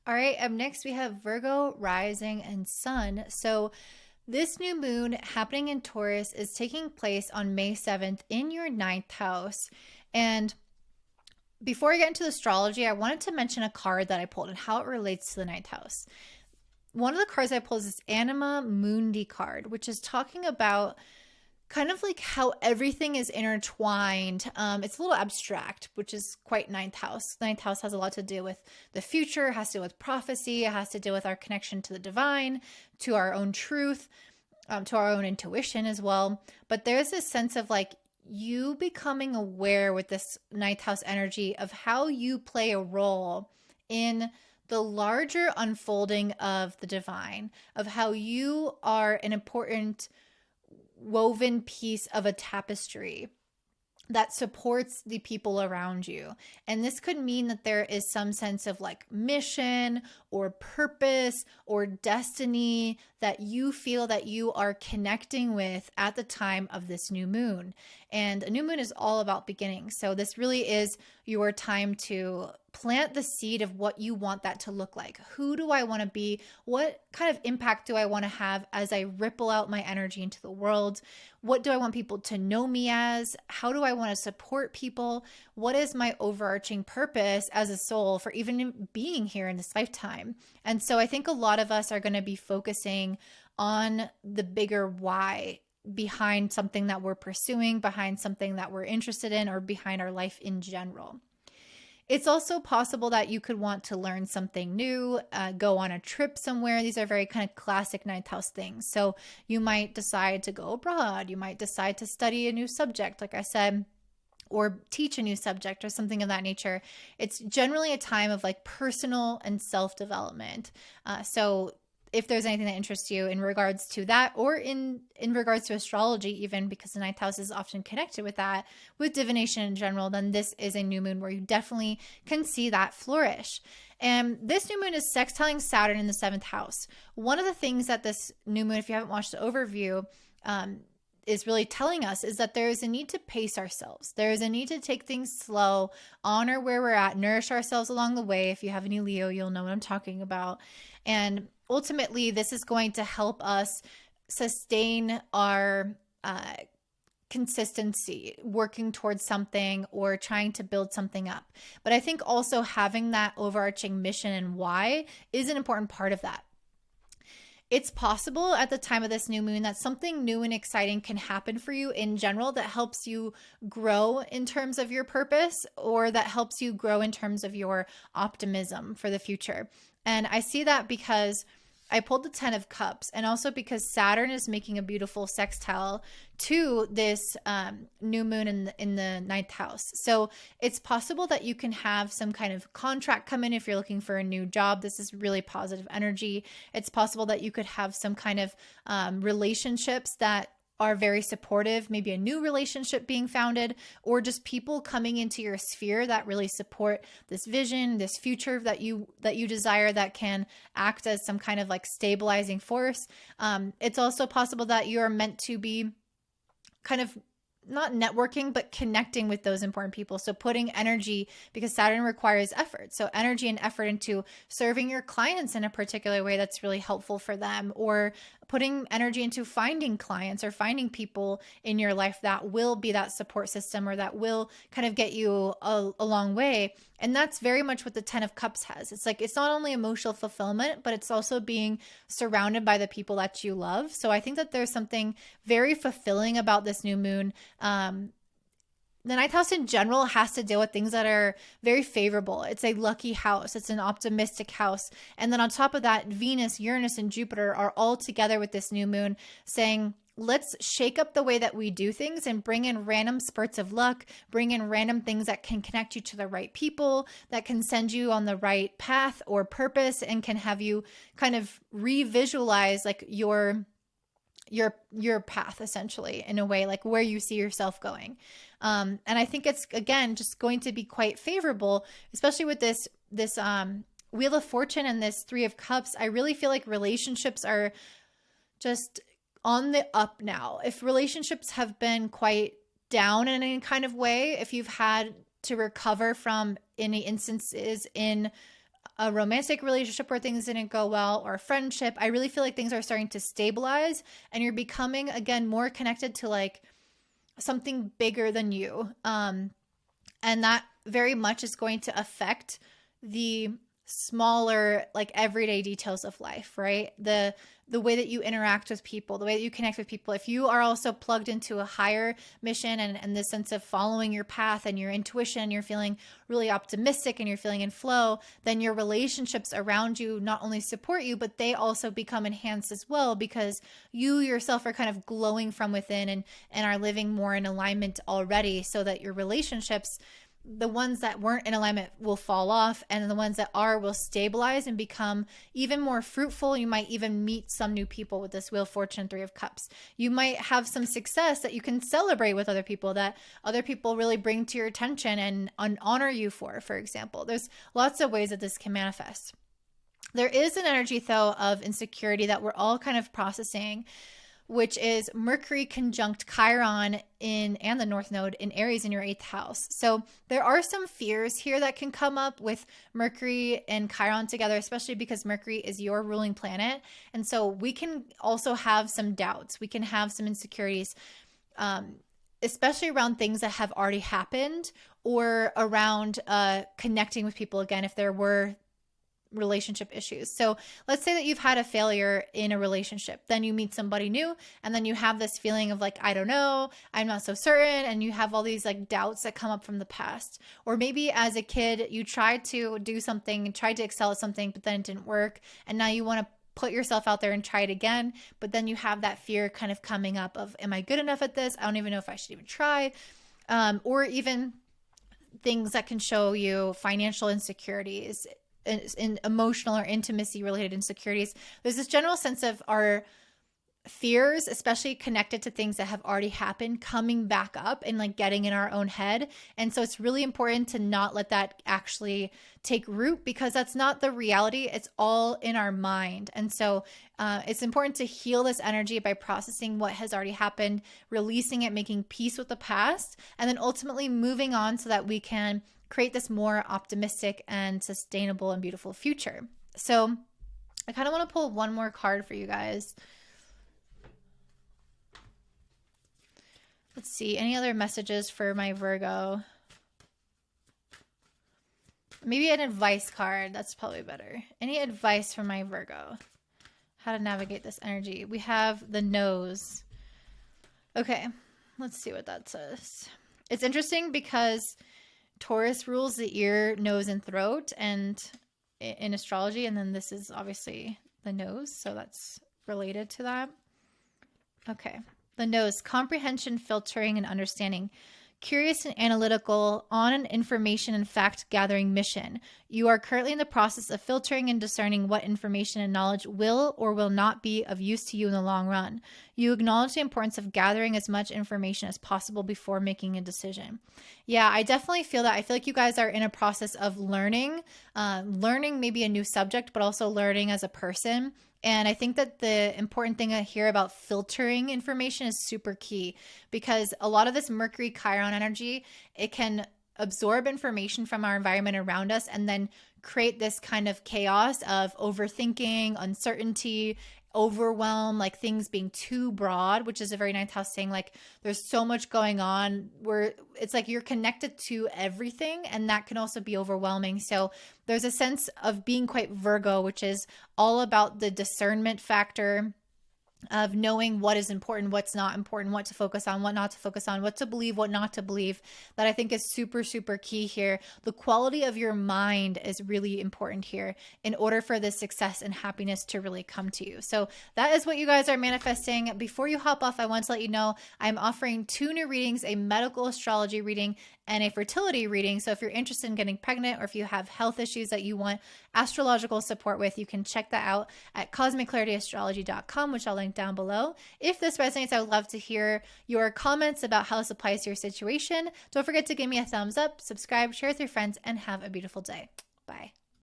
All right, up next we have Virgo rising and sun. So this new moon happening in Taurus is taking place on May 7th in your ninth house. And before I get into astrology, I wanted to mention a card that I pulled and how it relates to the ninth house. One of the cards I pulled is this Anima Mundi card, which is talking about kind of like how everything is intertwined. It's a little abstract, which is quite ninth house. Ninth house has a lot to do with the future, has to do with prophecy, it has to do with our connection to the divine, to our own truth, to our own intuition as well. But there's this sense of like you becoming aware with this ninth house energy of how you play a role in the larger unfolding of the divine, of how you are an important woven piece of a tapestry that supports the people around you. And this could mean that there is some sense of like mission or purpose or destiny that you feel that you are connecting with at the time of this new moon. And a new moon is all about beginnings. So this really is your time to plant the seed of what you want that to look like. Who do I want to be? What kind of impact do I want to have as I ripple out my energy into the world? What do I want people to know me as? How do I want to support people? What is my overarching purpose as a soul for even being here in this lifetime? And so I think a lot of us are going to be focusing on the bigger why behind something that we're pursuing, behind something that we're interested in, or behind our life in general. It's also possible that you could want to learn something new, go on a trip somewhere. These are very kind of classic ninth house things. So you might decide to go abroad. You might decide to study a new subject, like I said, or teach a new subject or something of that nature. It's generally a time of like personal and self-development. So if there's anything that interests you in regards to that, or in regards to astrology, even because the ninth house is often connected with that, with divination in general, then this is a new moon where you definitely can see that flourish. And this new moon is sextiling Saturn in the seventh house. One of the things that this new moon, if you haven't watched the overview, is really telling us is that there is a need to pace ourselves. There is a need to take things slow, honor where we're at, nourish ourselves along the way. If you have any Leo, you'll know what I'm talking about. And ultimately, this is going to help us sustain our consistency, working towards something or trying to build something up. But I think also having that overarching mission and why is an important part of that. It's possible at the time of this new moon that something new and exciting can happen for you in general that helps you grow in terms of your purpose, or that helps you grow in terms of your optimism for the future. And I see that because I pulled the 10 of Cups, and also because Saturn is making a beautiful sextile to this new moon in the ninth house. So it's possible that you can have some kind of contract come in if you're looking for a new job. This is really positive energy. It's possible that you could have some kind of relationships that are very supportive, maybe a new relationship being founded, or just people coming into your sphere that really support this vision, this future that you desire, that can act as some kind of like stabilizing force. It's also possible that you're meant to be kind of not networking, but connecting with those important people. So putting energy, because Saturn requires effort. So energy and effort into serving your clients in a particular way that's really helpful for them, or putting energy into finding clients or finding people in your life that will be that support system, or that will kind of get you a long way. And that's very much what the 10 of Cups has. It's like, it's not only emotional fulfillment, but it's also being surrounded by the people that you love. So I think that there's something very fulfilling about this new moon. The ninth house in general has to deal with things that are very favorable. It's a lucky house. It's an optimistic house. And then on top of that, Venus, Uranus, and Jupiter are all together with this new moon, saying, let's shake up the way that we do things and bring in random spurts of luck, bring in random things that can connect you to the right people, that can send you on the right path or purpose, and can have you kind of revisualize like your path, essentially, in a way, like where you see yourself going. And I think it's, again, just going to be quite favorable, especially with this Wheel of Fortune and this 3 of Cups. I really feel like relationships are just on the up now. If relationships have been quite down in any kind of way, if you've had to recover from any instances in a romantic relationship where things didn't go well, or a friendship, I really feel like things are starting to stabilize and you're becoming, again, more connected to like something bigger than you. And that very much is going to affect the smaller, like everyday details of life, right? The way that you interact with people, the way that you connect with people. If you are also plugged into a higher mission and this sense of following your path and your intuition, you're feeling really optimistic and you're feeling in flow, then your relationships around you not only support you, but they also become enhanced as well, because you yourself are kind of glowing from within and are living more in alignment already, so that your relationships, the ones that weren't in alignment, will fall off, and the ones that are will stabilize and become even more fruitful. You might even meet some new people with this Wheel of Fortune, Three of Cups. You might have some success that you can celebrate with other people, that other people really bring to your attention and honor you for example. There's lots of ways that this can manifest. There is an energy, though, of insecurity that we're all kind of processing, which is Mercury conjunct Chiron and the North Node in Aries in your 8th house. So there are some fears here that can come up with Mercury and Chiron together, especially because Mercury is your ruling planet. And so we can also have some doubts. We can have some insecurities, especially around things that have already happened, or around connecting with people again if there were relationship issues. So let's say that you've had a failure in a relationship, then you meet somebody new, and then you have this feeling of like, I don't know, I'm not so certain, and you have all these like doubts that come up from the past. Or maybe as a kid you tried to do something, tried to excel at something, but then it didn't work, and now you want to put yourself out there and try it again, but then you have that fear kind of coming up of, am I good enough at this? I don't even know if I should even try. Or even things that can show you financial insecurities, in emotional or intimacy related insecurities. There's this general sense of our fears, especially connected to things that have already happened, coming back up and like getting in our own head. And so it's really important to not let that actually take root, because that's not the reality. It's all in our mind. And so it's important to heal this energy by processing what has already happened, releasing it, making peace with the past, and then ultimately moving on so that we can create this more optimistic and sustainable and beautiful future. So I kind of want to pull one more card for you guys. Let's see, any other messages for my Virgo? Maybe an advice card. That's probably better. Any advice for my Virgo? How to navigate this energy? We have the nose. Okay, let's see what that says. It's interesting because Taurus rules the ear, nose, and throat, and in astrology, and then this is obviously the nose, so that's related to that. Okay, the nose: comprehension, filtering, and understanding. Curious and analytical, on an information and fact gathering mission. You are currently in the process of filtering and discerning what information and knowledge will or will not be of use to you in the long run. You acknowledge the importance of gathering as much information as possible before making a decision. Yeah, I definitely feel that. I feel like you guys are in a process of learning maybe a new subject, but also learning as a person. And I think that the important thing here about filtering information is super key, because a lot of this Mercury Chiron energy, it can absorb information from our environment around us and then create this kind of chaos of overthinking, uncertainty, overwhelm, like things being too broad, which is a very ninth house saying like there's so much going on where it's like you're connected to everything, and that can also be overwhelming. So there's a sense of being quite Virgo, which is all about the discernment factor of knowing what is important, what's not important, what to focus on, what not to focus on, what to believe, what not to believe. That I think is super, super key here. The quality of your mind is really important here in order for this success and happiness to really come to you. So that is what you guys are manifesting. Before you hop off, I want to let you know I'm offering 2 new readings, a medical astrology reading and a fertility reading. So if you're interested in getting pregnant, or if you have health issues that you want astrological support with, you can check that out at cosmicclarityastrology.com, which I'll link down below. If this resonates, I would love to hear your comments about how this applies to your situation. Don't forget to give me a thumbs up, subscribe, share with your friends, and have a beautiful day. Bye.